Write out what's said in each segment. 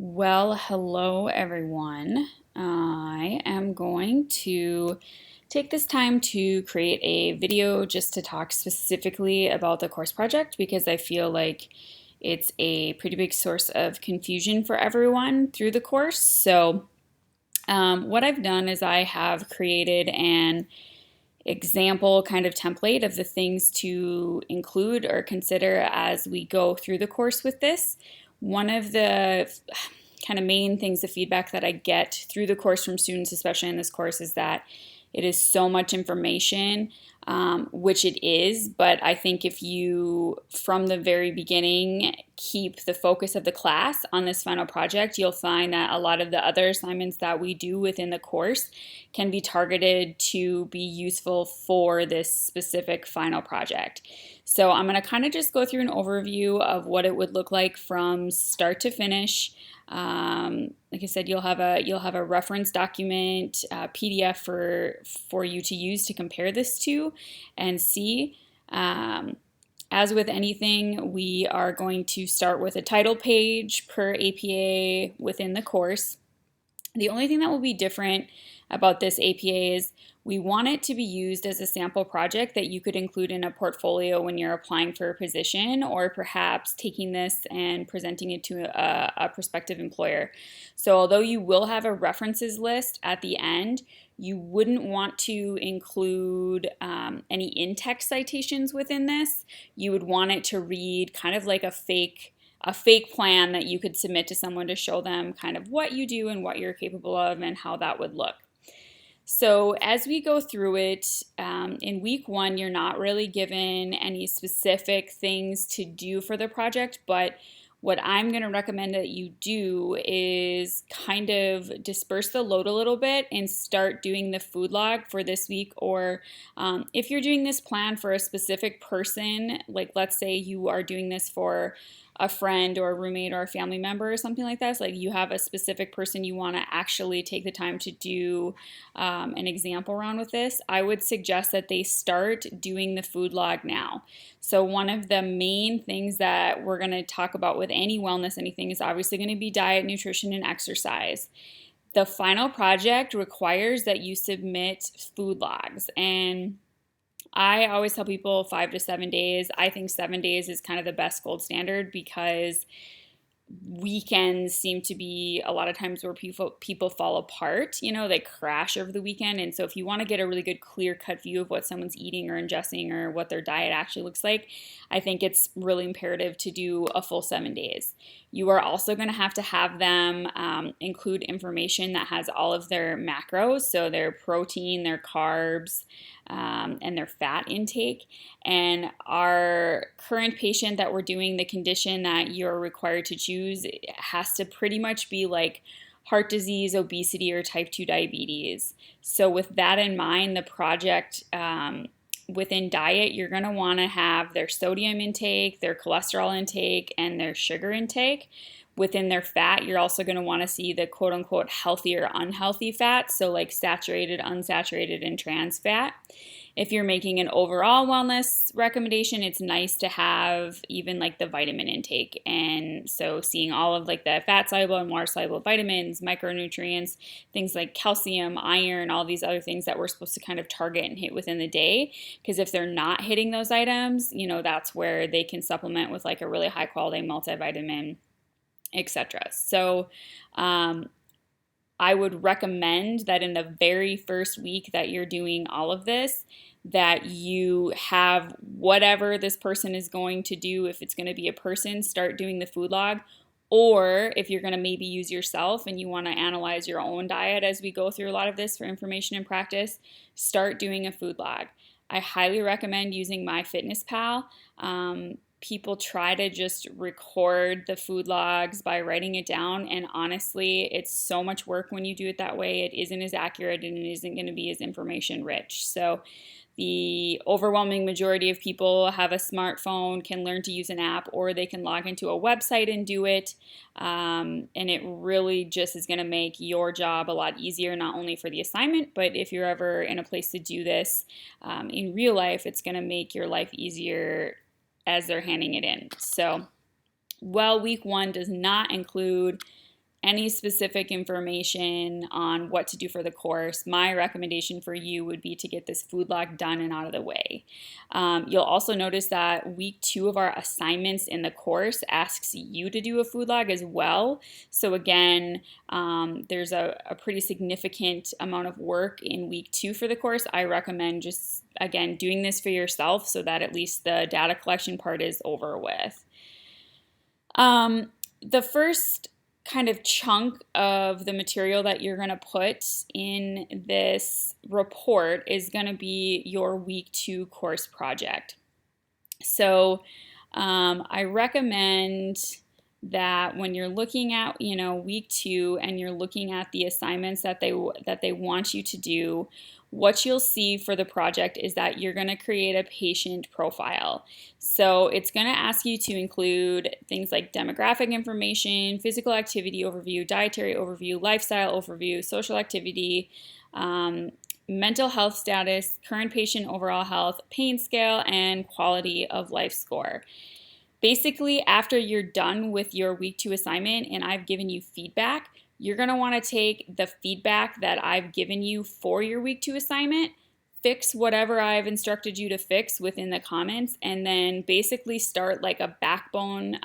Well, hello everyone. I am going to take this time to create a video just to talk specifically about the course project because I feel like it's a pretty big source of confusion for everyone through the course. What I've done is I have created an example kind of template of the things to include or consider as we go through the course with this. One of the kind of main things of feedback that I get through the course from students, especially in this course, is that it is so much information, which it is, but I think if you, from the very beginning, keep the focus of the class on this final project, you'll find that a lot of the other assignments that we do within the course can be targeted to be useful for this specific final project. So I'm going to kind of just go through an overview of what it would look like from start to finish. Like I said, you'll have a reference document PDF for you to use to compare this to and see. As with anything, we are going to start with a title page per APA within the course. The only thing that will be different about this APA is we want it to be used as a sample project that you could include in a portfolio when you're applying for a position, or perhaps taking this and presenting it to a prospective employer. So although you will have a references list at the end, you wouldn't want to include any in-text citations within this. You would want it to read kind of like a fake plan that you could submit to someone to show them kind of what you do and what you're capable of and how that would look. So as we go through it, in week one, you're not really given any specific things to do for the project, but what I'm going to recommend that you do is kind of disperse the load a little bit and start doing the food log for this week. Or if you're doing this plan for a specific person, like let's say you are doing this for a friend or a roommate or a family member or something like that, so like you have a specific person you want to actually take the time to do an example round with this, I would suggest that they start doing the food log now. So one of the main things that we're going to talk about with any wellness anything is obviously going to be diet, nutrition, and exercise. The final project requires that you submit food logs, and I always tell people 5 to 7 days. I think 7 days is kind of the best gold standard because weekends seem to be a lot of times where people fall apart, they crash over the weekend. And so if you want to get a really good clear-cut view of what someone's eating or ingesting or what their diet actually looks like, I think it's really imperative to do a full 7 days. You are also going to have them include information that has all of their macros, so their protein, their carbs, and their fat intake. And our current patient that we're doing the condition that you're required to choose has to pretty much be like heart disease, obesity, or type 2 diabetes. So with that in mind, the project within diet, you're going to want to have their sodium intake, their cholesterol intake, and their sugar intake. Within their fat, you're also going to want to see the quote-unquote healthy or unhealthy fats, so like saturated, unsaturated, and trans fat. If you're making an overall wellness recommendation, it's nice to have even like the vitamin intake. And so seeing all of like the fat-soluble and water-soluble vitamins, micronutrients, things like calcium, iron, all these other things that we're supposed to kind of target and hit within the day. Because if they're not hitting those items, that's where they can supplement with like a really high-quality multivitamin, etc. So I would recommend that in the very first week that you're doing all of this, that you have whatever this person is going to do. If it's going to be a person, start doing the food log. Or if you're going to maybe use yourself and you want to analyze your own diet as we go through a lot of this for information and practice, start doing a food log. I highly recommend using MyFitnessPal. People try to just record the food logs by writing it down, and honestly, it's so much work when you do it that way. It isn't as accurate and it isn't going to be as information rich. So the overwhelming majority of people have a smartphone, can learn to use an app, or they can log into a website and do it. And it really just is going to make your job a lot easier, not only for the assignment, but if you're ever in a place to do this in real life, it's going to make your life easier as they're handing it in. So, week one does not include any specific information on what to do for the course, my recommendation for you would be to get this food log done and out of the way. You'll also notice that week 2 of our assignments in the course asks you to do a food log as well. So again, there's a pretty significant amount of work in week 2 for the course. I recommend just, again, doing this for yourself so that at least the data collection part is over with. The first kind of chunk of the material that you're going to put in this report is going to be your week 2 course project. So I recommend that when you're looking at, week 2 and you're looking at the assignments that they want you to do, what you'll see for the project is that you're going to create a patient profile. So it's going to ask you to include things like demographic information, physical activity overview, dietary overview, lifestyle overview, social activity, mental health status, current patient overall health, pain scale, and quality of life score. Basically, after you're done with your week 2 assignment and I've given you feedback, you're going to want to take the feedback that I've given you for your week 2 assignment, fix whatever I've instructed you to fix within the comments, and then basically start like a backbone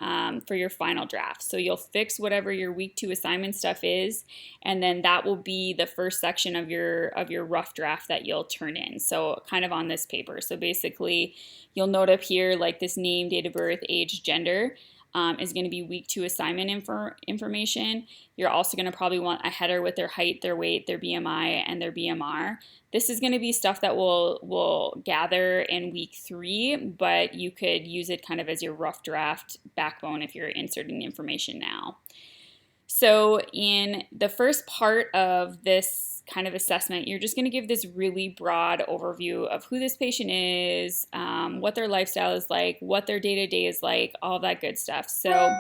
for your final draft. So you'll fix whatever your week 2 assignment stuff is, and then that will be the first section of your rough draft that you'll turn in. So kind of on this paper. So basically, you'll note up here like this name, date of birth, age, gender. Is going to be week 2 assignment information. You're also going to probably want a header with their height, their weight, their BMI, and their BMR. This is going to be stuff that we'll gather in week 3, but you could use it kind of as your rough draft backbone if you're inserting information now. So in the first part of this kind of assessment, you're just going to give this really broad overview of who this patient is, what their lifestyle is like, what their day-to-day is like, all that good stuff. So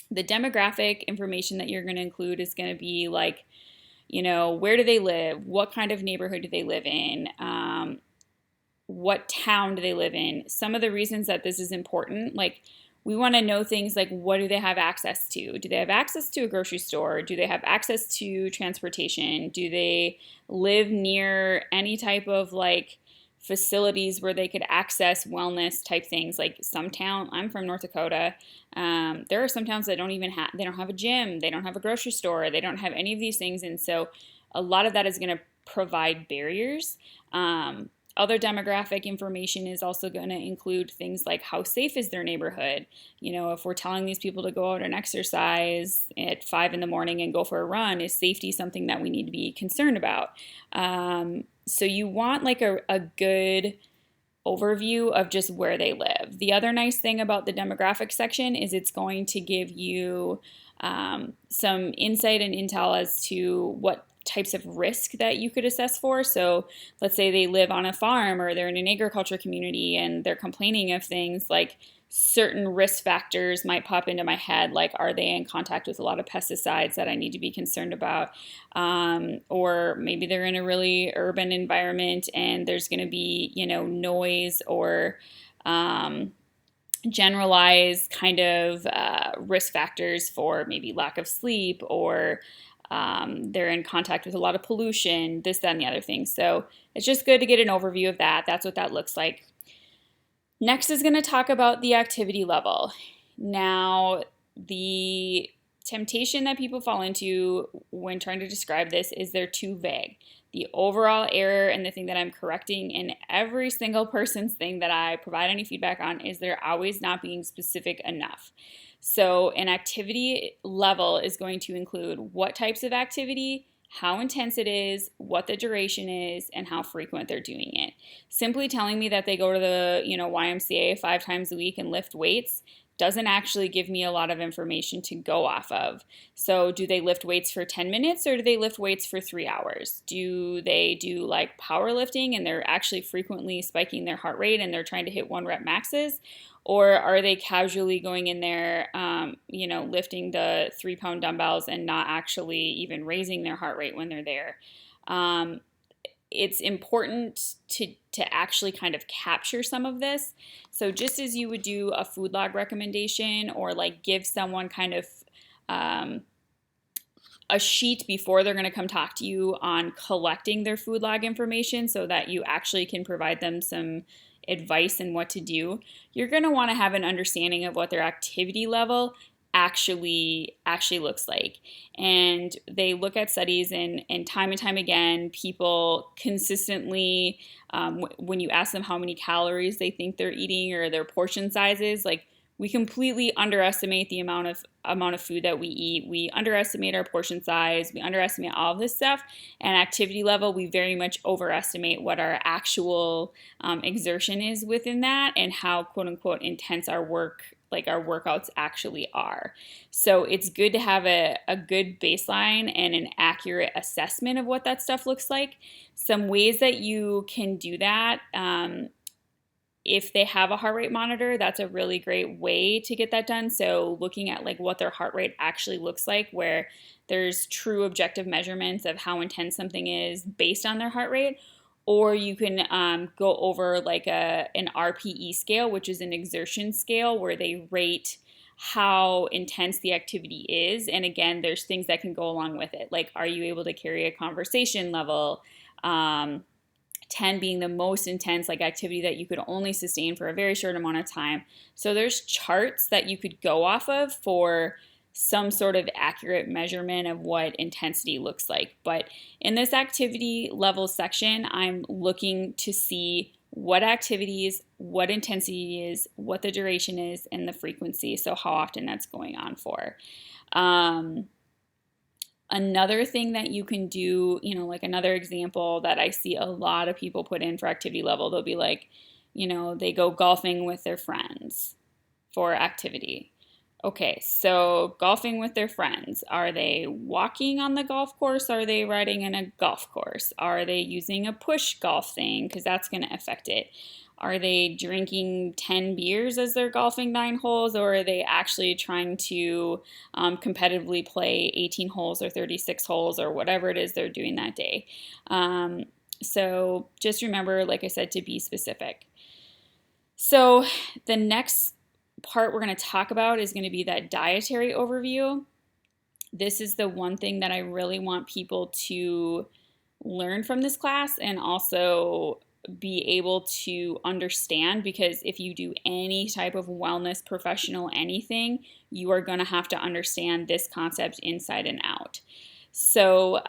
the demographic information that you're going to include is going to be like, where do they live? What kind of neighborhood do they live in? What town do they live in? Some of the reasons that this is important, like we want to know things like what do they have access to? Do they have access to a grocery store? Do they have access to transportation? Do they live near any type of like facilities where they could access wellness type things? Like some town, I'm from North Dakota. There are some towns that they don't have a gym, they don't have a grocery store, they don't have any of these things. And so a lot of that is going to provide barriers. Other demographic information is also going to include things like how safe is their neighborhood. If we're telling these people to go out and exercise at 5 in the morning and go for a run, is safety something that we need to be concerned about? So you want like a good overview of just where they live. The other nice thing about the demographic section is it's going to give you some insight and intel as to what types of risk that you could assess for. So let's say they live on a farm or they're in an agriculture community and they're complaining of things like certain risk factors might pop into my head, like are they in contact with a lot of pesticides that I need to be concerned about? Or maybe they're in a really urban environment and there's going to be, noise or generalized kind of risk factors for maybe lack of sleep or they're in contact with a lot of pollution, this, that, and the other thing. So it's just good to get an overview of that. That's what that looks like. Next is going to talk about the activity level. Now, the temptation that people fall into when trying to describe this is they're too vague. The overall error and the thing that I'm correcting in every single person's thing that I provide any feedback on is they're always not being specific enough. So an activity level is going to include what types of activity, how intense it is, what the duration is, and how frequent they're doing it. Simply telling me that they go to the YMCA 5 times a week and lift weights doesn't actually give me a lot of information to go off of. So do they lift weights for 10 minutes or do they lift weights for 3 hours? Do they do like powerlifting and they're actually frequently spiking their heart rate and they're trying to hit 1 rep maxes? Or are they casually going in there, lifting the 3-pound dumbbells and not actually even raising their heart rate when they're there? It's important to actually kind of capture some of this. So just as you would do a food log recommendation or like give someone kind of a sheet before they're going to come talk to you on collecting their food log information so that you actually can provide them some advice and what to do, you're going to want to have an understanding of what their activity level actually looks like. And they look at studies, and time again, people consistently, when you ask them how many calories they think they're eating or their portion sizes, like, we completely underestimate the amount of food that we eat. We underestimate our portion size. We underestimate all of this stuff. And activity level, we very much overestimate what our actual exertion is within that, and how quote unquote intense our workouts actually are. So it's good to have a good baseline and an accurate assessment of what that stuff looks like. Some ways that you can do that. If they have a heart rate monitor, that's a really great way to get that done. So looking at like what their heart rate actually looks like, where there's true objective measurements of how intense something is based on their heart rate. Or you can go over like an RPE scale, which is an exertion scale where they rate how intense the activity is. And again, there's things that can go along with it. Like, are you able to carry a conversation level? 10 being the most intense like activity that you could only sustain for a very short amount of time. So there's charts that you could go off of for some sort of accurate measurement of what intensity looks like. But in this activity level section, I'm looking to see what activities, what intensity is, what the duration is, and the frequency. So how often that's going on for. Another thing that you can do, like another example that I see a lot of people put in for activity level, they'll be like, they go golfing with their friends for activity. Okay, so golfing with their friends. Are they walking on the golf course? Are they riding in a golf course? Are they using a push golf thing? Because that's going to affect it. Are they drinking 10 beers as they're golfing 9 holes, or are they actually trying to competitively play 18 holes or 36 holes or whatever it is they're doing that day? So just remember, like I said, to be specific. So the next part we're going to talk about is going to be that dietary overview. This is the one thing that I really want people to learn from this class and also be able to understand, because if you do any type of wellness professional anything, you are going to have to understand this concept inside and out. So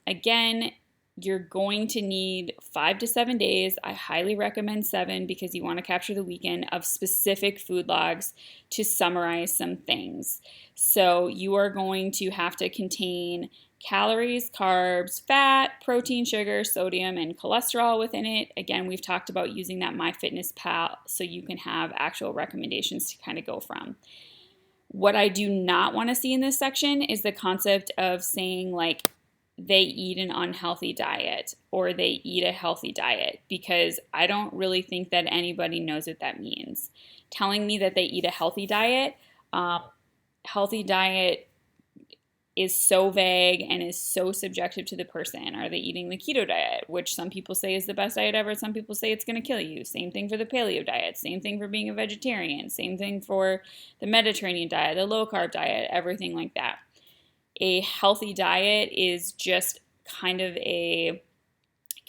again, you're going to need 5 to 7 days. I highly recommend 7 because you want to capture the weekend of specific food logs to summarize some things. So you are going to have to contain calories, carbs, fat, protein, sugar, sodium, and cholesterol within it. Again, we've talked about using that MyFitnessPal so you can have actual recommendations to kind of go from. What I do not want to see in this section is the concept of saying like they eat an unhealthy diet or they eat a healthy diet, because I don't really think that anybody knows what that means. Telling me that they eat a healthy diet is so vague and is so subjective to the person. Are they eating the keto diet, which some people say is the best diet ever, some people say it's going to kill you? Same thing for the paleo diet, same thing for being a vegetarian, same thing for the Mediterranean diet, the low carb diet, everything like that. A healthy diet is just kind of a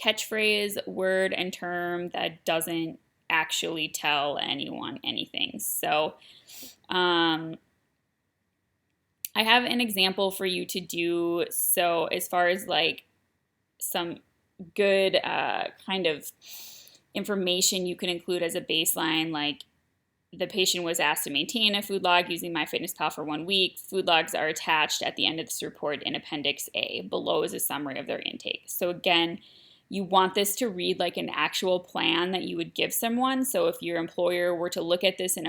catchphrase, word, and term that doesn't actually tell anyone anything. So I have an example for you to do. So as far as like some good kind of information you can include as a baseline, like the patient was asked to maintain a food log using MyFitnessPal for 1 week. Food logs are attached at the end of this report in Appendix A. Below is a summary of their intake. So again, you want this to read like an actual plan that you would give someone. So if your employer were to look at this in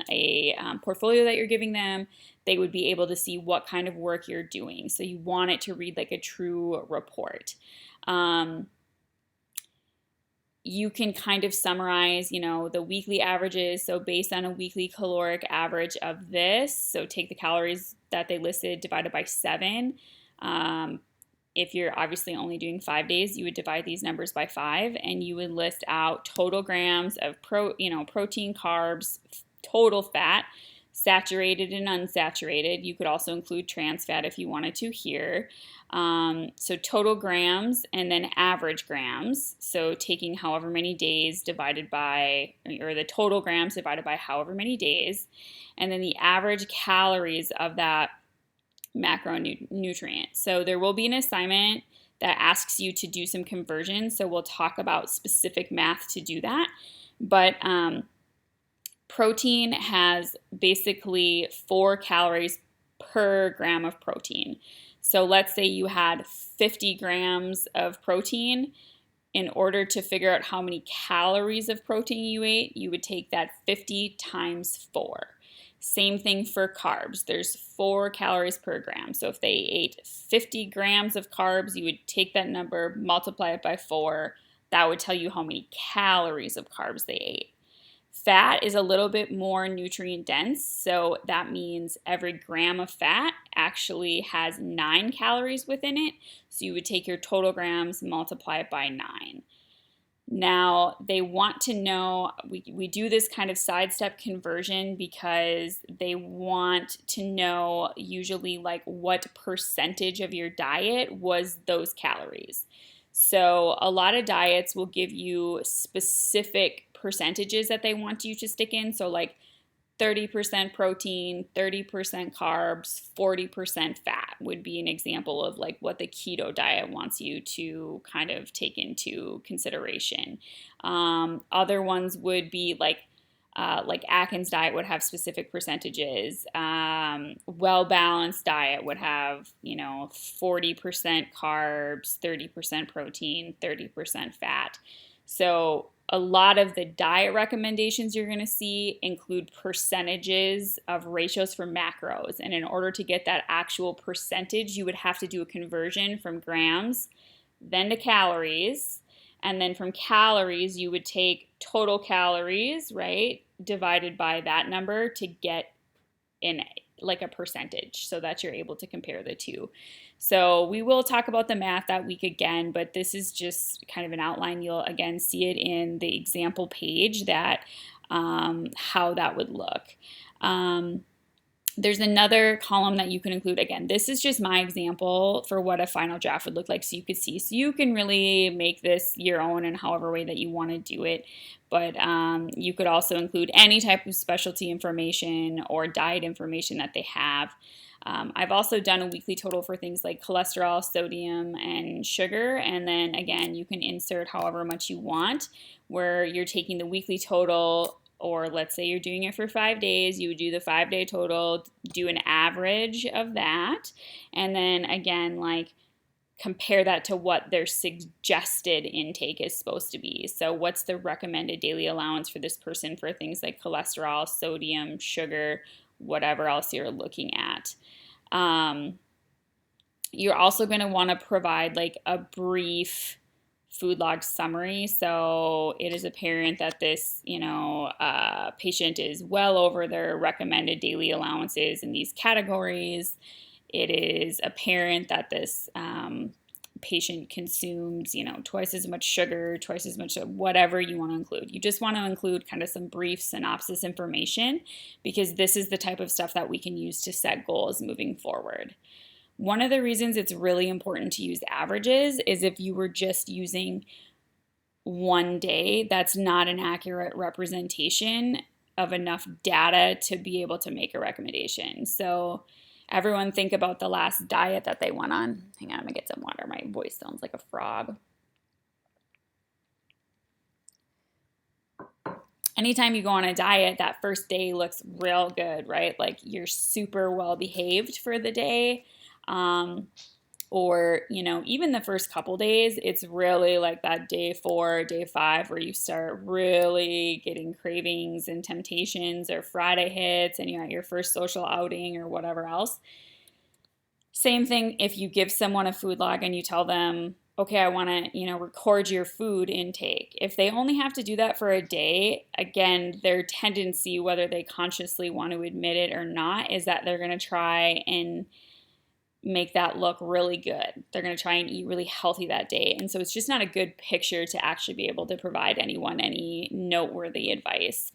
a portfolio that you're giving them, they would be able to see what kind of work you're doing. So you want it to read like a true report. You can kind of summarize, the weekly averages. So based on a weekly caloric average of this, so take the calories that they listed divided by 7. If you're obviously only doing 5 days, you would divide these numbers by 5, and you would list out total grams of protein, carbs, total fat. saturated and unsaturated. You could also include trans fat if you wanted to here. So total grams and then average grams. So taking however many days divided by, or the total grams divided by however many days, and then the average calories of that macronutrient. So there will be an assignment that asks you to do some conversion. So we'll talk about specific math to do that. But protein has basically 4 calories per gram of protein. So let's say you had 50 grams of protein. In order to figure out how many calories of protein you ate, you would take that 50 times 4. Same thing for carbs. There's 4 calories per gram. So if they ate 50 grams of carbs, you would take that number, multiply it by 4. That would tell you how many calories of carbs they ate. Fat is a little bit more nutrient dense, so that means every gram of fat actually has 9 calories within it. So you would take your total grams, multiply it by 9. Now, they want to know, we do this kind of sidestep conversion because they want to know usually like what percentage of your diet was those calories. So a lot of diets will give you specific percentages that they want you to stick in. So like 30% protein, 30% carbs, 40% fat would be an example of like what the keto diet wants you to kind of take into consideration. Other ones would be like Atkins diet would have specific percentages. Well-balanced diet would have, 40% carbs, 30% protein, 30% fat. So a lot of the diet recommendations you're going to see include percentages of ratios for macros. And in order to get that actual percentage, you would have to do a conversion from grams, then to calories. And then from calories, you would take total calories, right, divided by that number to get in like a percentage so that you're able to compare the two. So we will talk about the math that week again, but this is just kind of an outline. You'll again see it in the example page that how that would look. There's another column that you can include. Again, this is just my example for what a final draft would look like so you could see. So you can really make this your own in however way that you want to do it. But you could also include any type of specialty information or diet information that they have. I've also done a weekly total for things like cholesterol, sodium, and sugar. And then again, you can insert however much you want, where you're taking the weekly total, or let's say you're doing it for 5 days, you would do the 5-day total, do an average of that, and then again, like compare that to what their suggested intake is supposed to be. So what's the recommended daily allowance for this person for things like cholesterol, sodium, sugar, whatever else you're looking at. You're also going to want to provide like a brief food log summary. So it is apparent that this, patient is well over their recommended daily allowances in these categories. It is apparent that this patient consumes, twice as much sugar, twice as much, whatever you want to include. You just want to include kind of some brief synopsis information because this is the type of stuff that we can use to set goals moving forward. One of the reasons it's really important to use averages is if you were just using one day, that's not an accurate representation of enough data to be able to make a recommendation. So everyone think about the last diet that they went on. Hang on, I'm gonna get some water. My voice sounds like a frog. Anytime you go on a diet, that first day looks real good, right? Like you're super well behaved for the day. Or, even the first couple days, it's really like that day 4, day 5, where you start really getting cravings and temptations, or Friday hits and you're at your first social outing or whatever else. Same thing if you give someone a food log and you tell them, okay, I want to, record your food intake. If they only have to do that for a day, again, their tendency, whether they consciously want to admit it or not, is that they're going to try and make that look really good. They're going to try and eat really healthy that day. And so it's just not a good picture to actually be able to provide anyone any noteworthy advice.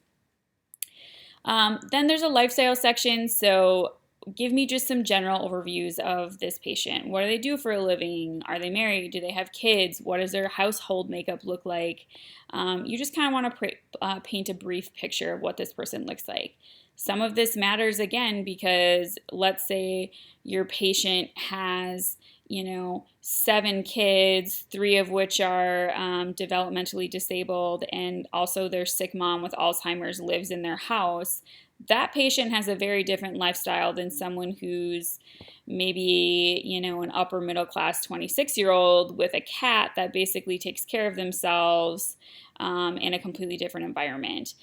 Then there's a lifestyle section. So give me just some general overviews of this patient. What do they do for a living? Are they married? Do they have kids? What does their household makeup look like? You just kind of want to paint a brief picture of what this person looks like. Some of this matters again because let's say your patient has 7 kids, 3 of which are developmentally disabled, and also their sick mom with Alzheimer's lives in their house. That patient has a very different lifestyle than someone who's maybe, an upper middle class 26-year-old with a cat that basically takes care of themselves in a completely different environment.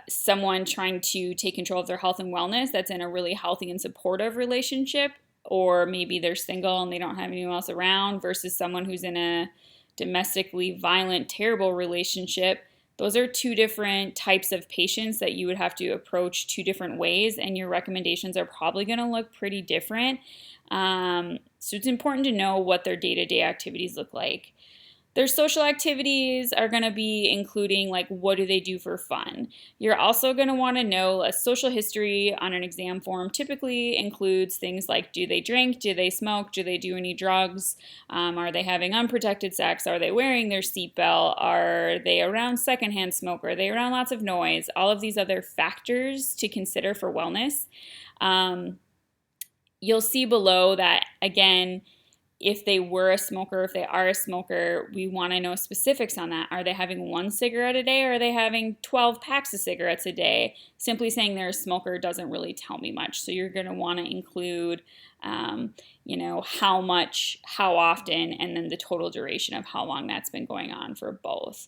Someone trying to take control of their health and wellness that's in a really healthy and supportive relationship, or maybe they're single and they don't have anyone else around, versus someone who's in a domestically violent, terrible relationship. Those are 2 different types of patients that you would have to approach 2 different ways, and your recommendations are probably going to look pretty different. So it's important to know what their day-to-day activities look like. Their social activities are going to be including what do they do for fun. You're also going to want to know a social history on an exam form typically includes things like do they drink, do they smoke, do they do any drugs, are they having unprotected sex, are they wearing their seatbelt, are they around secondhand smoke, are they around lots of noise, all of these other factors to consider for wellness. You'll see below that, again, if they were a smoker, if they are a smoker, we want to know specifics on that. Are they having 1 cigarette a day, or are they having 12 packs of cigarettes a day? Simply saying they're a smoker doesn't really tell me much. So you're going to want to include, how much, how often, and then the total duration of how long that's been going on for both.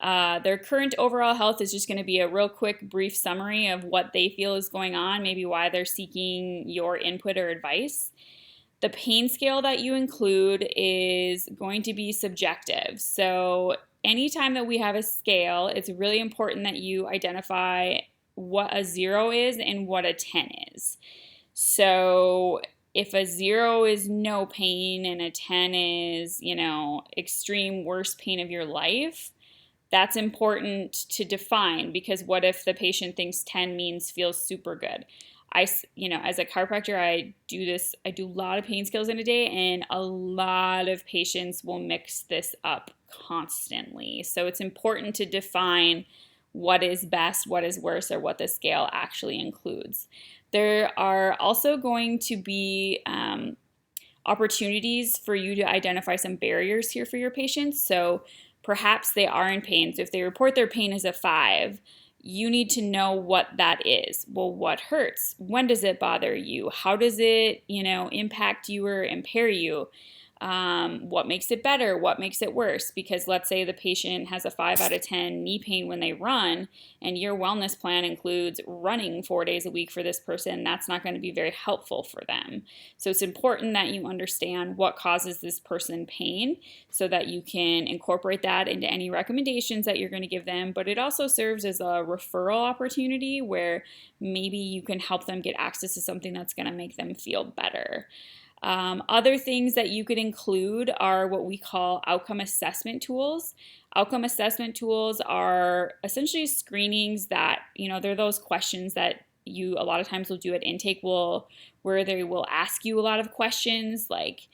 Their current overall health is just going to be a real quick, brief summary of what they feel is going on, maybe why they're seeking your input or advice. The pain scale that you include is going to be subjective. So anytime that we have a scale, it's really important that you identify what a 0 is and what a 10 is. So if a 0 is no pain and a 10 is, extreme worst pain of your life, that's important to define, because what if the patient thinks 10 means feels super good? As a chiropractor, I do a lot of pain scales in a day, and a lot of patients will mix this up constantly. So it's important to define what is best, what is worse, or what the scale actually includes. There are also going to be opportunities for you to identify some barriers here for your patients. So perhaps they are in pain. So if they report their pain as a 5, you need to know what that is. Well, what hurts? When does it bother you? How does it, impact you or impair you? What makes it better? What makes it worse? Because let's say the patient has a 5 out of 10 knee pain when they run, and your wellness plan includes running 4 days a week for this person. That's not going to be very helpful for them. So it's important that you understand what causes this person pain so that you can incorporate that into any recommendations that you're going to give them. But it also serves as a referral opportunity where maybe you can help them get access to something that's going to make them feel better. Other things that you could include are what we call outcome assessment tools. Outcome assessment tools are essentially screenings that, they're those questions that you a lot of times will do at intake where they will ask you a lot of questions like,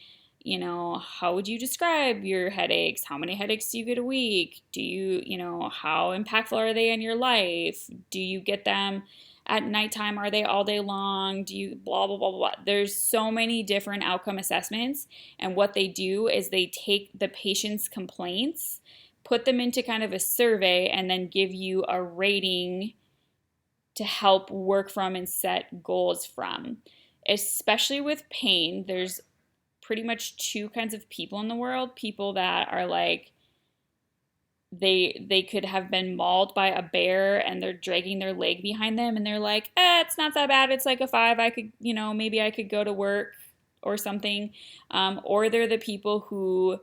how would you describe your headaches? How many headaches do you get a week? Do you, how impactful are they in your life? Do you get them at nighttime? Are they all day long? Do you blah, blah, blah, blah. There's so many different outcome assessments. And what they do is they take the patient's complaints, put them into kind of a survey, and then give you a rating to help work from and set goals from. Especially with pain, there's pretty much 2 kinds of people in the world. People that are like, they could have been mauled by a bear and they're dragging their leg behind them and they're like, it's not that bad. It's like a 5. I could, maybe I could go to work or something. Or they're the people who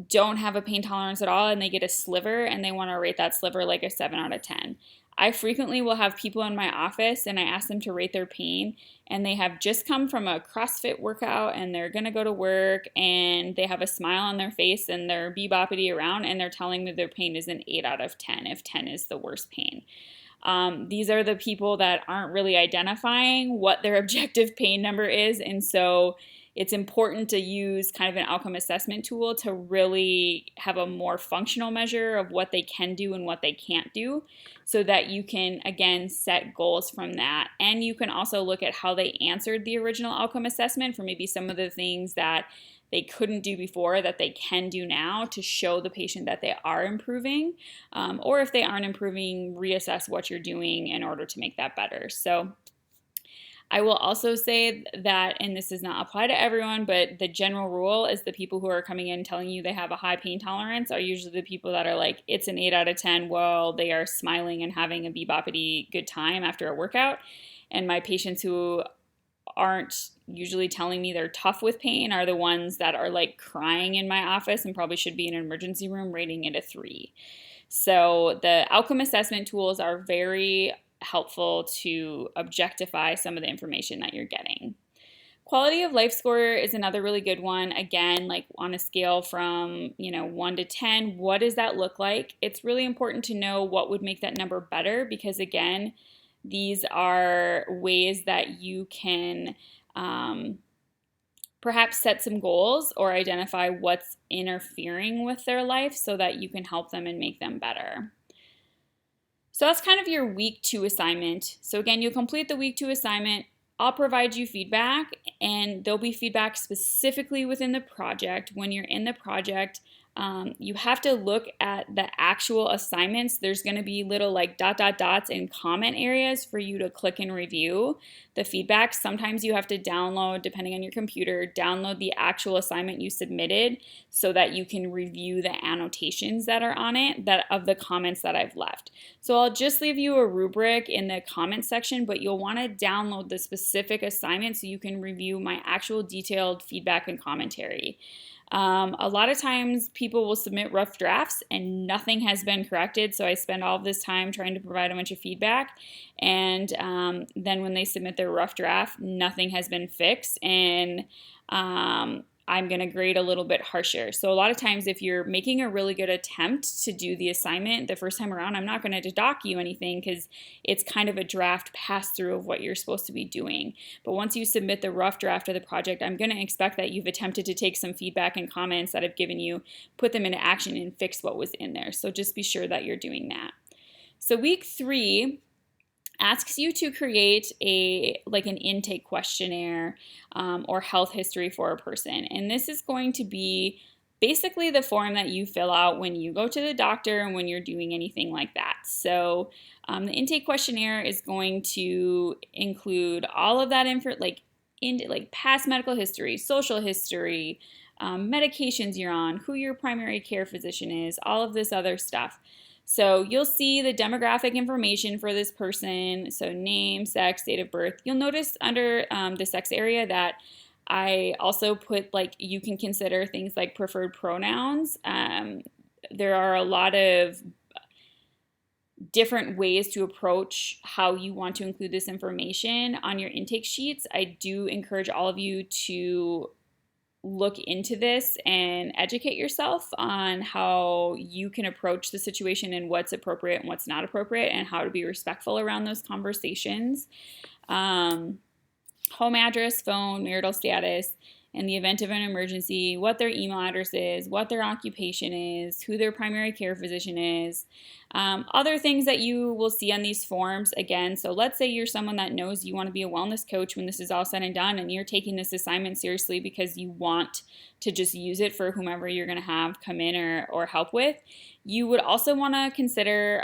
don't have a pain tolerance at all and they get a sliver and they want to rate that sliver like a 7 out of 10. I frequently will have people in my office and I ask them to rate their pain, and they have just come from a CrossFit workout and they're going to go to work and they have a smile on their face and they're beboppity around and they're telling me their pain is an 8 out of 10 if 10 is the worst pain. These are the people that aren't really identifying what their objective pain number is, and so it's important to use kind of an outcome assessment tool to really have a more functional measure of what they can do and what they can't do, so that you can, again, set goals from that. And you can also look at how they answered the original outcome assessment for maybe some of the things that they couldn't do before that they can do now to show the patient that they are improving. Or if they aren't improving, reassess what you're doing in order to make that better. So I will also say that, and this does not apply to everyone, but the general rule is the people who are coming in telling you they have a high pain tolerance are usually the people that are like, it's an 8 out of 10 while they are smiling and having a beboppity good time after a workout. And my patients who aren't usually telling me they're tough with pain are the ones that are like crying in my office and probably should be in an emergency room rating it a 3. So the outcome assessment tools are very helpful to objectify some of the information that you're getting. Quality of life score is another really good one. Again, like on a scale from 1 to 10, what does that look like? It's really important to know what would make that number better, because again, these are ways that you can perhaps set some goals or identify what's interfering with their life so that you can help them and make them better. So that's kind of your week 2 assignment. So again, you'll complete the week 2 assignment. I'll provide you feedback, and there'll be feedback specifically within the project. When you're in the project, you have to look at the actual assignments. There's going to be little like dots in comment areas for you to click and review the feedback. Sometimes you have to download, depending on your computer, download the actual assignment you submitted so that you can review the annotations that are on it of the comments that I've left. So I'll just leave you a rubric in the comment section, but you'll want to download the specific assignment so you can review my actual detailed feedback and commentary. A lot of times people will submit rough drafts and nothing has been corrected, so I spend all of this time trying to provide a bunch of feedback, and then when they submit their rough draft, nothing has been fixed, and I'm going to grade a little bit harsher. So a lot of times if you're making a really good attempt to do the assignment the first time around, I'm not going to dock you anything because it's kind of a draft pass-through of what you're supposed to be doing. But once you submit the rough draft of the project, I'm going to expect that you've attempted to take some feedback and comments that I've given you, put them into action, and fix what was in there. So just be sure that you're doing that. So week 3 asks you to create an intake questionnaire or health history for a person. And this is going to be basically the form that you fill out when you go to the doctor and when you're doing anything like that. So the intake questionnaire is going to include all of that info, like past medical history, social history, medications you're on, who your primary care physician is, all of this other stuff. So you'll see the demographic information for this person, so name, sex, date of birth. You'll notice under the sex area that I also put you can consider things like preferred pronouns. There are a lot of different ways to approach how you want to include this information on your intake sheets. I do encourage all of you to look into this and educate yourself on how you can approach the situation and what's appropriate and what's not appropriate and how to be respectful around those conversations. Home address, phone, marital status, in the event of an emergency, what their email address is, what their occupation is, who their primary care physician is, other things that you will see on these forms. Again, so let's say you're someone that knows you want to be a wellness coach when this is all said and done, and you're taking this assignment seriously because you want to just use it for whomever you're going to have come in or help with. You would also want to consider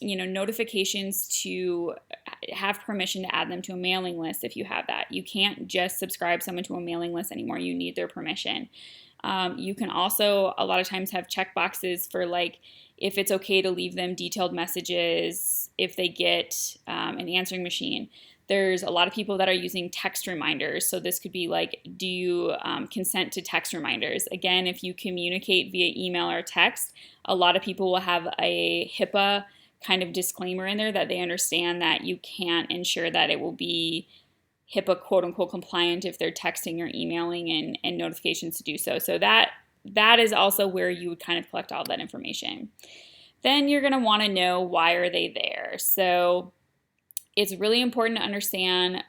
notifications to have permission to add them to a mailing list if you have that. You can't just subscribe someone to a mailing list anymore. You need their permission. You can also a lot of times have check boxes for if it's okay to leave them detailed messages if they get an answering machine. There's a lot of people that are using text reminders. So this could be like, do you consent to text reminders? Again, if you communicate via email or text, a lot of people will have a HIPAA kind of disclaimer in there that they understand that you can't ensure that it will be HIPAA quote unquote compliant if they're texting or emailing and notifications to do so. So that is also where you would kind of collect all that information. Then you're going to want to know, why are they there? So it's really important to understand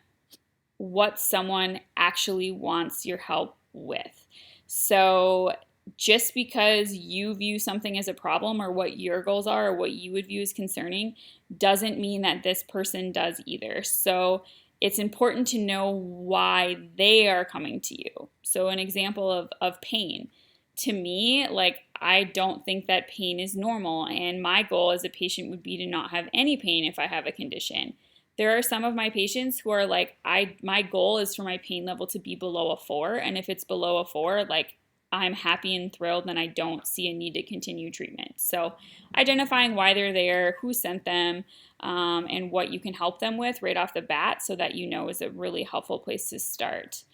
what someone actually wants your help with. So just because you view something as a problem or what your goals are or what you would view as concerning doesn't mean that this person does either. So it's important to know why they are coming to you. So an example of pain. To me, like, I don't think that pain is normal, and my goal as a patient would be to not have any pain if I have a condition. There are some of my patients who are like, my goal is for my pain level to be below a 4, and if it's below a 4, like, I'm happy and thrilled and I don't see a need to continue treatment. So identifying why they're there, who sent them, and what you can help them with right off the bat so that you know is a really helpful place to start.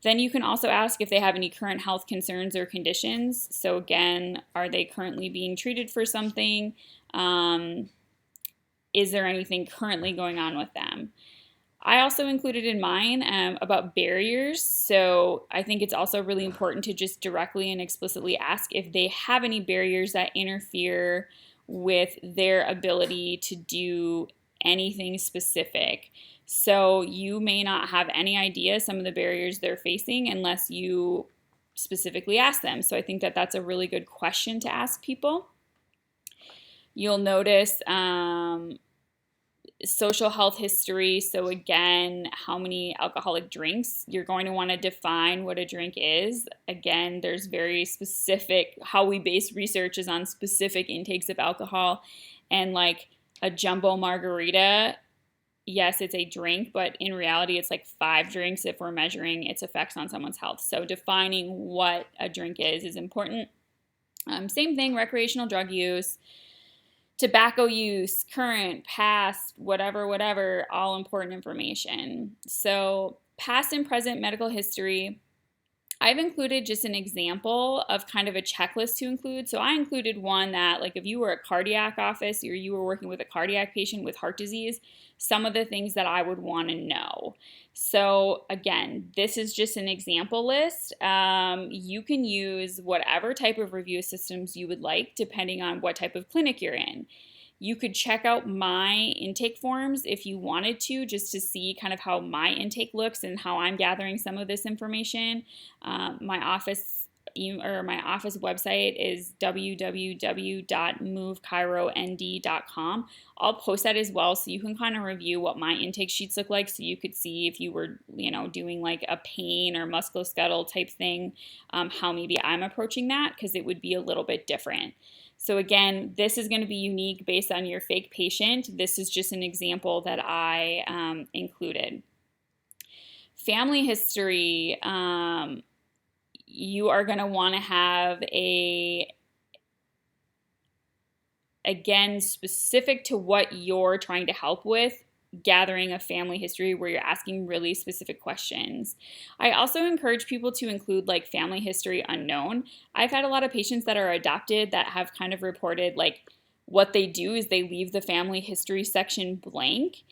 Then you can also ask if they have any current health concerns or conditions. So again, are they currently being treated for something? Is there anything currently going on with them? I also included in mine about barriers. So I think it's also really important to just directly and explicitly ask if they have any barriers that interfere with their ability to do anything specific. So you may not have any idea some of the barriers they're facing unless you specifically ask them. So I think that that's a really good question to ask people. You'll notice social health history. So again, how many alcoholic drinks? You're going to want to define what a drink is. Again, there's very specific, how we base research is on specific intakes of alcohol, and like a jumbo margarita, yes, it's a drink, but in reality, it's like 5 drinks if we're measuring its effects on someone's health. So defining what a drink is important. Same thing, recreational drug use, tobacco use, current, past, whatever, all important information. So past and present medical history. I've included just an example of kind of a checklist to include. So I included one that, like, if you were a cardiac office or you were working with a cardiac patient with heart disease, some of the things that I would want to know. So again, this is just an example list. You can use whatever type of review systems you would like, depending on what type of clinic you're in. You could check out my intake forms if you wanted to, just to see kind of how my intake looks and how I'm gathering some of this information. My office website is www.movechirond.com. I'll post that as well, so you can kind of review what my intake sheets look like, so you could see if you were, doing like a pain or musculoskeletal type thing, how maybe I'm approaching that, because it would be a little bit different. So again, this is going to be unique based on your fake patient. This is just an example that I included. Family history, you are going to want to have again, specific to what you're trying to help with, gathering a family history where you're asking really specific questions. I also encourage people to include like family history unknown. I've had a lot of patients that are adopted that have kind of reported like what they do is they leave the family history section blank,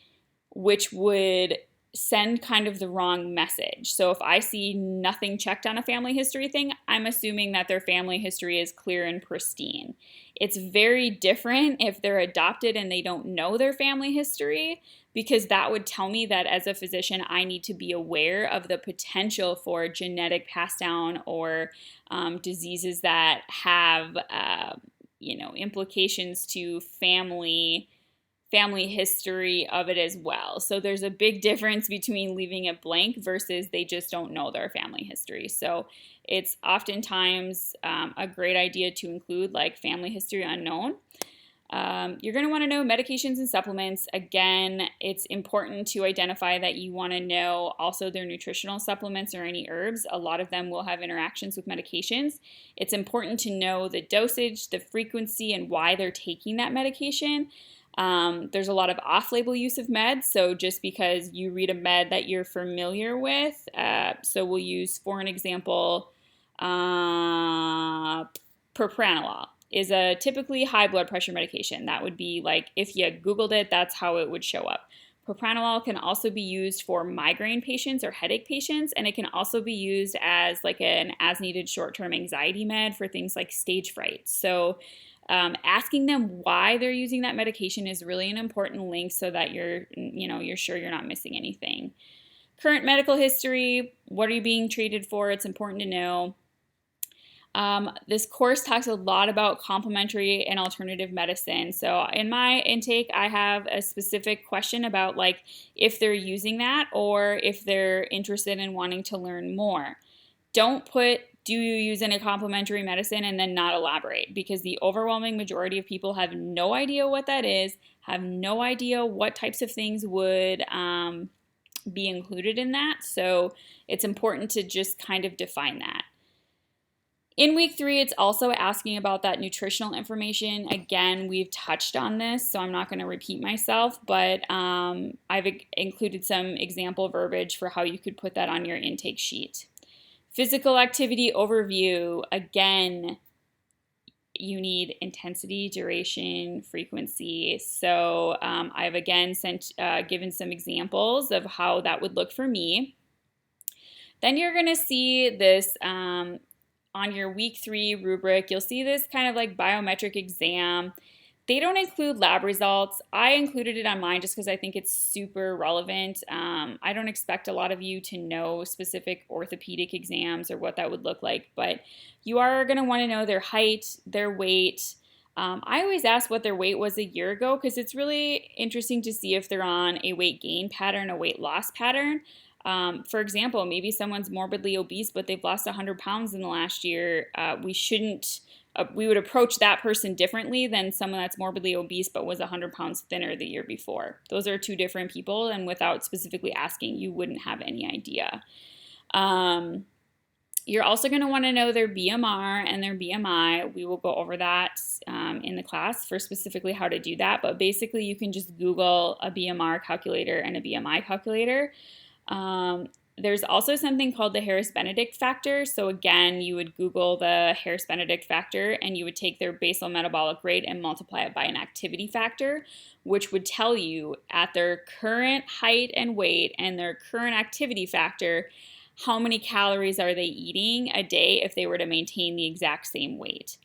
which would send kind of the wrong message. So if I see nothing checked on a family history thing, I'm assuming that their family history is clear and pristine. It's very different if they're adopted and they don't know their family history, because that would tell me that as a physician, I need to be aware of the potential for genetic pass down or diseases that have, implications to family history of it as well. So there's a big difference between leaving it blank versus they just don't know their family history. So it's oftentimes a great idea to include like family history unknown. You're going to want to know medications and supplements. Again, it's important to identify that you want to know also their nutritional supplements or any herbs. A lot of them will have interactions with medications. It's important to know the dosage, the frequency, and why they're taking that medication. There's a lot of off-label use of meds, so just because you read a med that you're familiar with, so we'll use, for an example, propranolol is a typically high blood pressure medication. That would be like, if you Googled it, that's how it would show up. Propranolol can also be used for migraine patients or headache patients, and it can also be used as like an as-needed short-term anxiety med for things like stage fright. So asking them why they're using that medication is really an important link so that you're sure you're not missing anything. Current medical history, what are you being treated for? It's important to know. This course talks a lot about complementary and alternative medicine. So in my intake, I have a specific question about like if they're using that or if they're interested in wanting to learn more. Don't put, do you use any complementary medicine, and then not elaborate, because the overwhelming majority of people have no idea what that is, have no idea what types of things would be included in that. So it's important to just kind of define that. In week 3, it's also asking about that nutritional information. Again, we've touched on this, so I'm not going to repeat myself, but I've included some example verbiage for how you could put that on your intake sheet. Physical activity overview, again, you need intensity, duration, frequency. So I've again given some examples of how that would look for me. Then you're going to see this on your week 3 rubric. You'll see this kind of like biometric exam. They don't include lab results. I included it on mine just because I think it's super relevant. I don't expect a lot of you to know specific orthopedic exams or what that would look like, but you are going to want to know their height, their weight. I always ask what their weight was a year ago because it's really interesting to see if they're on a weight gain pattern, a weight loss pattern. For example, maybe someone's morbidly obese, but they've lost 100 pounds in the last year. We would approach that person differently than someone that's morbidly obese but was 100 pounds thinner the year before. Those are two different people, and without specifically asking, you wouldn't have any idea. You're also going to want to know their BMR and their BMI. We will go over that in the class for specifically how to do that, but basically you can just Google a BMR calculator and a BMI calculator. There's also something called the Harris-Benedict factor. So again, you would Google the Harris-Benedict factor and you would take their basal metabolic rate and multiply it by an activity factor, which would tell you at their current height and weight and their current activity factor, how many calories are they eating a day if they were to maintain the exact same weight.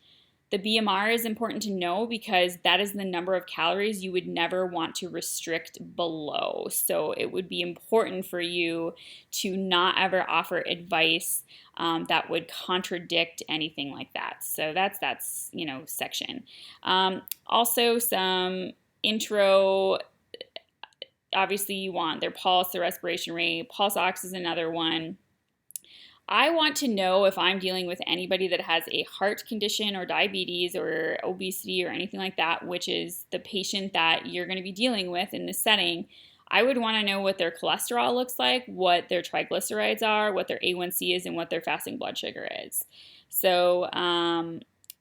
The BMR is important to know because that is the number of calories you would never want to restrict below. So it would be important for you to not ever offer advice that would contradict anything like that. So that's section. Also some intro. Obviously you want their pulse, their respiration rate. Pulse ox is another one. I want to know if I'm dealing with anybody that has a heart condition or diabetes or obesity or anything like that, which is the patient that you're going to be dealing with in this setting. I would want to know what their cholesterol looks like, what their triglycerides are, what their A1C is, and what their fasting blood sugar is. So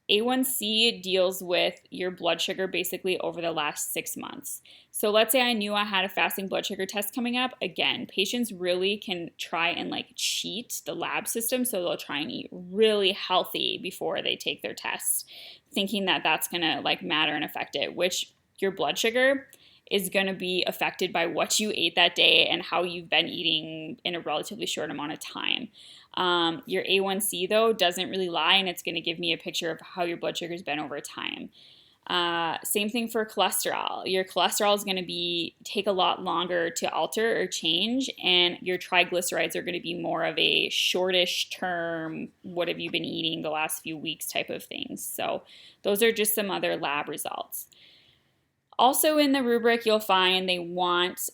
A1C deals with your blood sugar basically over the last 6 months. So let's say I knew I had a fasting blood sugar test coming up. Again, patients really can try and cheat the lab system. So they'll try and eat really healthy before they take their test, thinking that that's going to matter and affect it, which your blood sugar is going to be affected by what you ate that day and how you've been eating in a relatively short amount of time. Your A1C, though, doesn't really lie, and it's going to give me a picture of how your blood sugar's been over time. Same thing for cholesterol. Your cholesterol is going to take a lot longer to alter or change, and your triglycerides are going to be more of a shortish term, what have you been eating the last few weeks type of things. So those are just some other lab results. Also in the rubric, you'll find they want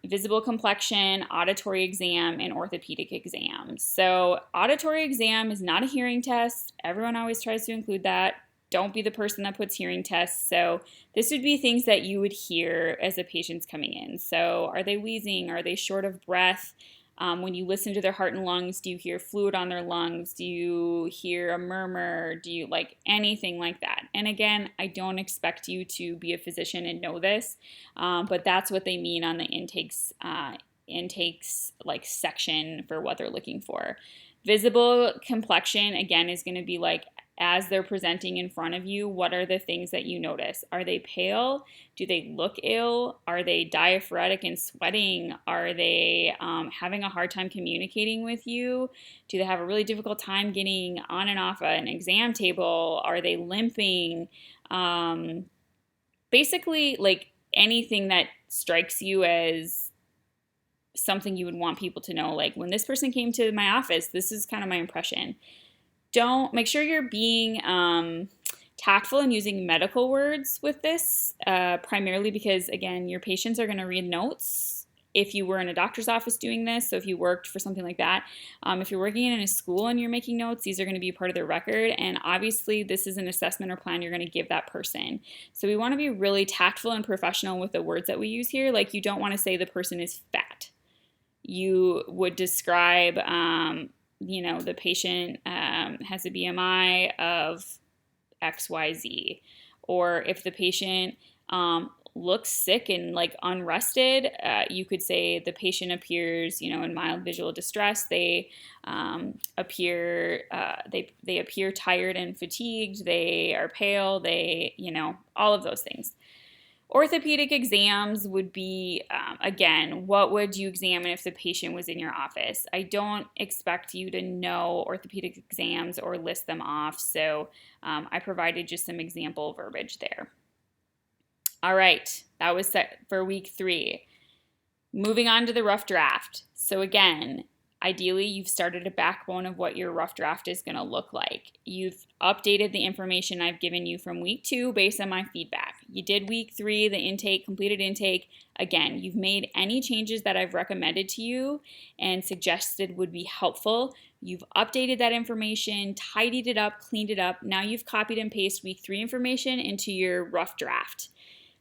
visible complexion, auditory exam, and orthopedic exam. So auditory exam is not a hearing test. Everyone always tries to include that. Don't be the person that puts hearing tests. So this would be things that you would hear as a patient's coming in. So are they wheezing? Are they short of breath? When you listen to their heart and lungs, do you hear fluid on their lungs? Do you hear a murmur? Do you like anything like that? And again, I don't expect you to be a physician and know this, but that's what they mean on the intakes like section for what they're looking for. Visible complexion, again, is going to be like as they're presenting in front of you, what are the things that you notice? Are they pale? Do they look ill? Are they diaphoretic and sweating? Are they having a hard time communicating with you? Do they have a really difficult time getting on and off an exam table? Are they limping? Basically, like anything that strikes you as something you would want people to know. Like when this person came to my office, this is kind of my impression. Make sure you're being tactful and using medical words with this, primarily because, again, your patients are going to read notes if you were in a doctor's office doing this. So if you worked for something like that, if you're working in a school and you're making notes, these are going to be part of their record. And obviously, this is an assessment or plan you're going to give that person. So we want to be really tactful and professional with the words that we use here. Like you don't want to say the person is fat. You would describe the patient has a BMI of XYZ. Or if the patient looks sick and like unrested, you could say the patient appears, in mild visual distress. They appear tired and fatigued. They are pale. They, all of those things. Orthopedic exams would be, again, what would you examine if the patient was in your office? I don't expect you to know orthopedic exams or list them off, so I provided just some example verbiage there. All right, that was set for week 3. Moving on to the rough draft. So again, ideally, you've started a backbone of what your rough draft is going to look like. You've updated the information I've given you from week 2 based on my feedback. You did week 3, the intake, completed intake. Again, you've made any changes that I've recommended to you and suggested would be helpful. You've updated that information, tidied it up, cleaned it up. Now you've copied and pasted week 3 information into your rough draft.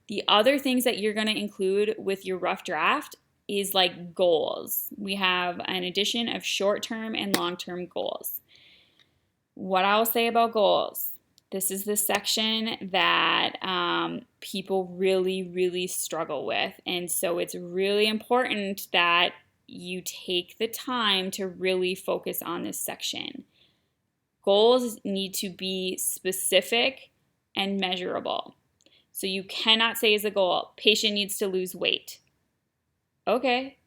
The other things that you're going to include with your rough draft is like goals. We have an addition of short-term and long-term goals. What I'll say about goals, this is the section that people really, really struggle with. And so it's really important that you take the time to really focus on this section. Goals need to be specific and measurable. So you cannot say as a goal, patient needs to lose weight. Okay,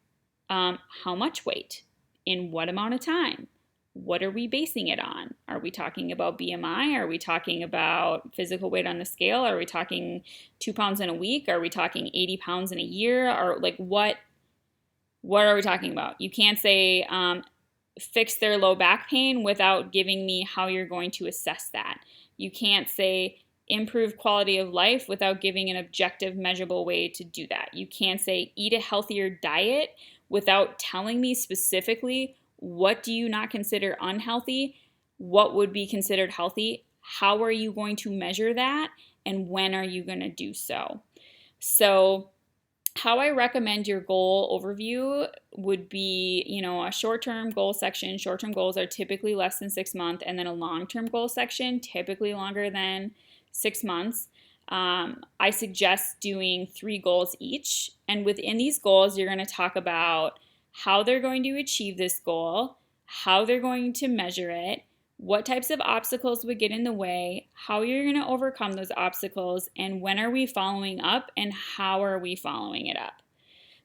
how much weight? In what amount of time? What are we basing it on? Are we talking about BMI? Are we talking about physical weight on the scale? Are we talking 2 pounds in a week? Are we talking 80 pounds in a year? Or like what are we talking about? You can't say fix their low back pain without giving me how you're going to assess that. You can't say improve quality of life without giving an objective, measurable way to do that. You can't say eat a healthier diet without telling me specifically what do you not consider unhealthy, what would be considered healthy, how are you going to measure that, and when are you going to do so. So how I recommend your goal overview would be, a short-term goal section. Short-term goals are typically less than 6 months, and then a long-term goal section, typically longer than 6 months. I suggest doing 3 goals each. And within these goals, you're going to talk about how they're going to achieve this goal, how they're going to measure it, what types of obstacles would get in the way, how you're going to overcome those obstacles, and when are we following up and how are we following it up.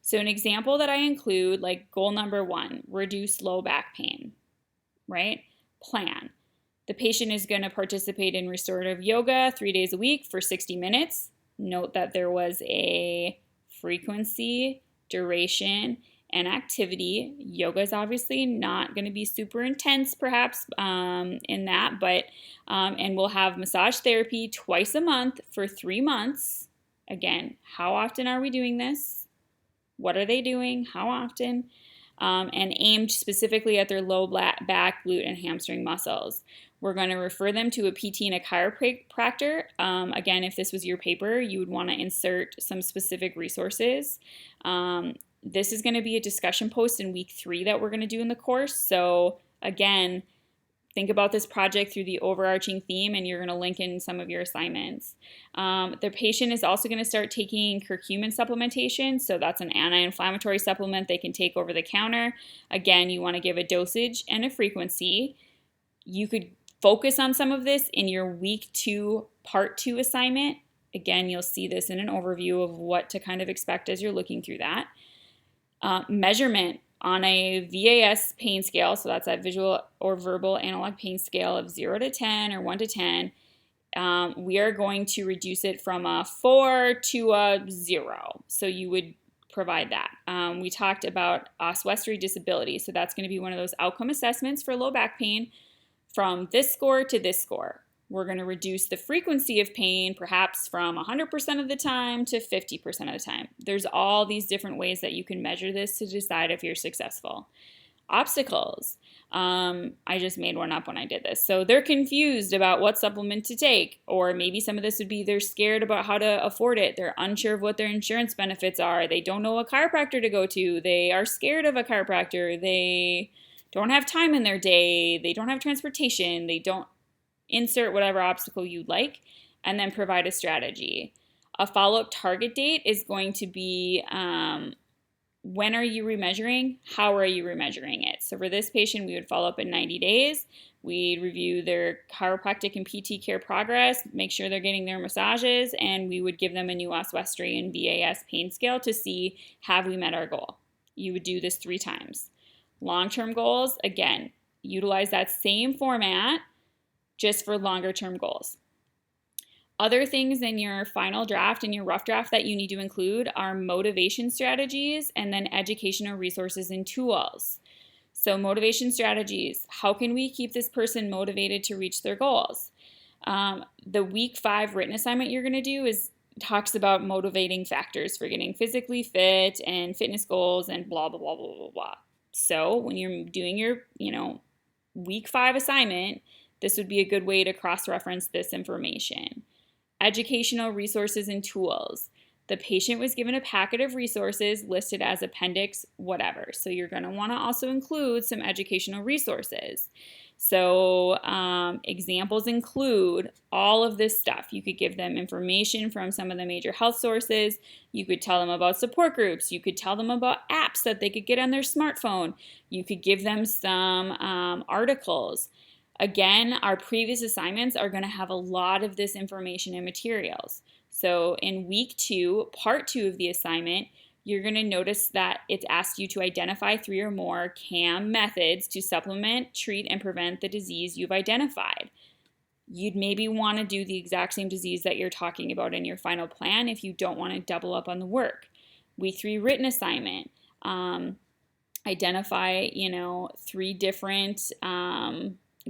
So an example that I include, like goal number 1, reduce low back pain, right? Plan. The patient is going to participate in restorative yoga 3 days a week for 60 minutes. Note that there was a frequency, duration, and activity. Yoga is obviously not going to be super intense, perhaps, in that, but and we'll have massage therapy twice a month for 3 months. Again, how often are we doing this? What are they doing? How often? And aimed specifically at their low back, glute, and hamstring muscles. We're going to refer them to a PT and a chiropractor. Again, if this was your paper, you would want to insert some specific resources. This is going to be a discussion post in week 3 that we're going to do in the course. So again, think about this project through the overarching theme, and you're going to link in some of your assignments. The patient is also going to start taking curcumin supplementation. So that's an anti-inflammatory supplement they can take over the counter. Again, you want to give a dosage and a frequency. You could focus on some of this in your week 2, part 2 assignment. Again, you'll see this in an overview of what to kind of expect as you're looking through that. Measurement on a VAS pain scale, so that's that visual or verbal analog pain scale of 0 to 10 or 1 to 10, we are going to reduce it from a 4 to a 0. So you would provide that. We talked about oswestry disability, so that's going to be one of those outcome assessments for low back pain from this score to this score. We're going to reduce the frequency of pain perhaps from 100% of the time to 50% of the time. There's all these different ways that you can measure this to decide if you're successful. Obstacles. I just made one up when I did this. So they're confused about what supplement to take, or maybe some of this would be they're scared about how to afford it. They're unsure of what their insurance benefits are. They don't know a chiropractor to go to. They are scared of a chiropractor. They don't have time in their day. They don't have transportation. They don't. Insert whatever obstacle you'd like, and then provide a strategy. A follow-up target date is going to be when are you remeasuring? How are you remeasuring it? So for this patient, we would follow up in 90 days. We'd review their chiropractic and PT care progress, make sure they're getting their massages, and we would give them a new oswestry and VAS pain scale to see, have we met our goal? You would do this 3 times. Long-term goals, again, utilize that same format just for longer term goals. Other things in your final draft and your rough draft that you need to include are motivation strategies and then educational resources and tools. So motivation strategies, how can we keep this person motivated to reach their goals? The week 5 written assignment you're going to do talks about motivating factors for getting physically fit and fitness goals and blah, blah, blah, blah, blah, blah. So when you're doing your, week 5 assignment, this would be a good way to cross-reference this information. Educational resources and tools. The patient was given a packet of resources listed as appendix whatever. So you're going to want to also include some educational resources. So examples include all of this stuff. You could give them information from some of the major health sources. You could tell them about support groups. You could tell them about apps that they could get on their smartphone. You could give them some articles. Again, our previous assignments are going to have a lot of this information and materials. So in week 2, part 2 of the assignment, you're going to notice that it's asked you to identify 3 or more CAM methods to supplement, treat, and prevent the disease you've identified. You'd maybe want to do the exact same disease that you're talking about in your final plan if you don't want to double up on the work. Week 3 written assignment. Identify, 3 different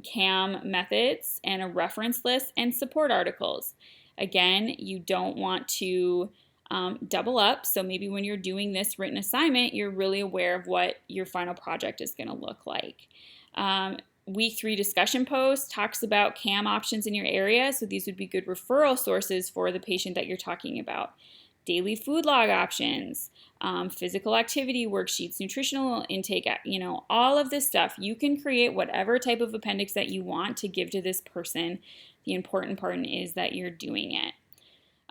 CAM methods and a reference list and support articles. Again, you don't want to double up. So maybe when you're doing this written assignment, you're really aware of what your final project is going to look like. Week 3 discussion post talks about CAM options in your area. So these would be good referral sources for the patient that you're talking about. Daily food log options, physical activity worksheets, nutritional intake, all of this stuff. You can create whatever type of appendix that you want to give to this person. The important part is that you're doing it.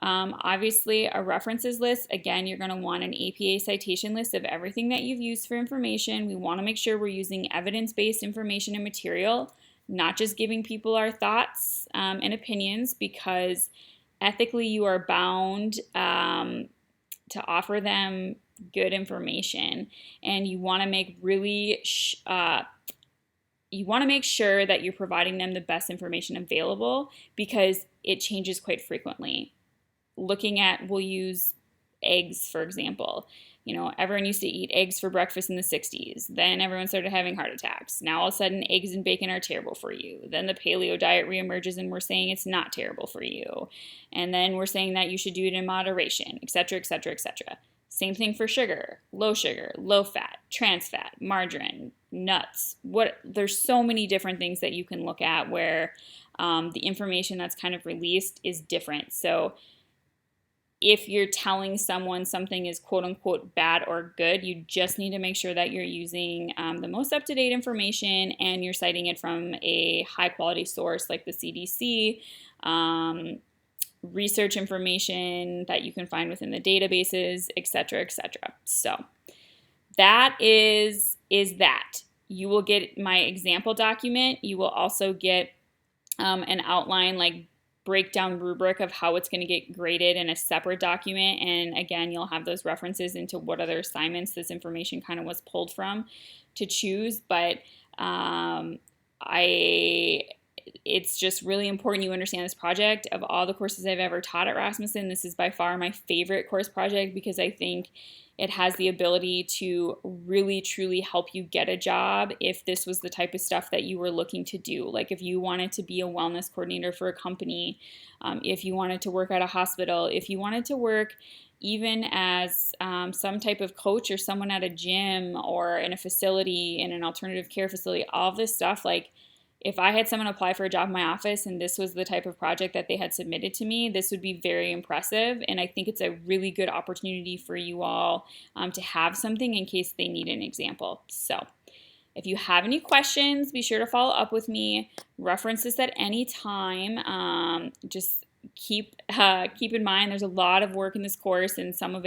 Obviously, a references list. Again, you're going to want an APA citation list of everything that you've used for information. We want to make sure we're using evidence-based information and material, not just giving people our thoughts and opinions, because ethically you are bound to offer them good information, and you want to make sure that you're providing them the best information available, because it changes quite frequently. We'll use eggs, for example. Everyone used to eat eggs for breakfast in the 60s. Then everyone started having heart attacks. Now all of a sudden, eggs and bacon are terrible for you. Then the paleo diet reemerges and we're saying it's not terrible for you. And then we're saying that you should do it in moderation, etc., etc., etc. Same thing for sugar, low fat, trans fat, margarine, nuts. There's so many different things that you can look at where the information that's kind of released is different. So if you're telling someone something is quote unquote bad or good, you just need to make sure that you're using the most up-to-date information and you're citing it from a high quality source like the CDC, research information that you can find within the databases, etc., etc. So that is that. You will get my example document. You will also get an outline, like breakdown rubric of how it's going to get graded in a separate document. And again, you'll have those references into what other assignments this information kind of was pulled from to choose. But it's just really important you understand this project. Of all the courses I've ever taught at Rasmussen, this is by far my favorite course project because I think it has the ability to really, truly help you get a job if this was the type of stuff that you were looking to do. Like if you wanted to be a wellness coordinator for a company, if you wanted to work at a hospital, if you wanted to work even as some type of coach or someone at a gym or in a facility, in an alternative care facility, all this stuff, like if I had someone apply for a job in my office and this was the type of project that they had submitted to me, this would be very impressive. And I think it's a really good opportunity for you all to have something in case they need an example. So if you have any questions, be sure to follow up with me. Reference this at any time. Just keep in mind there's a lot of work in this course, and some of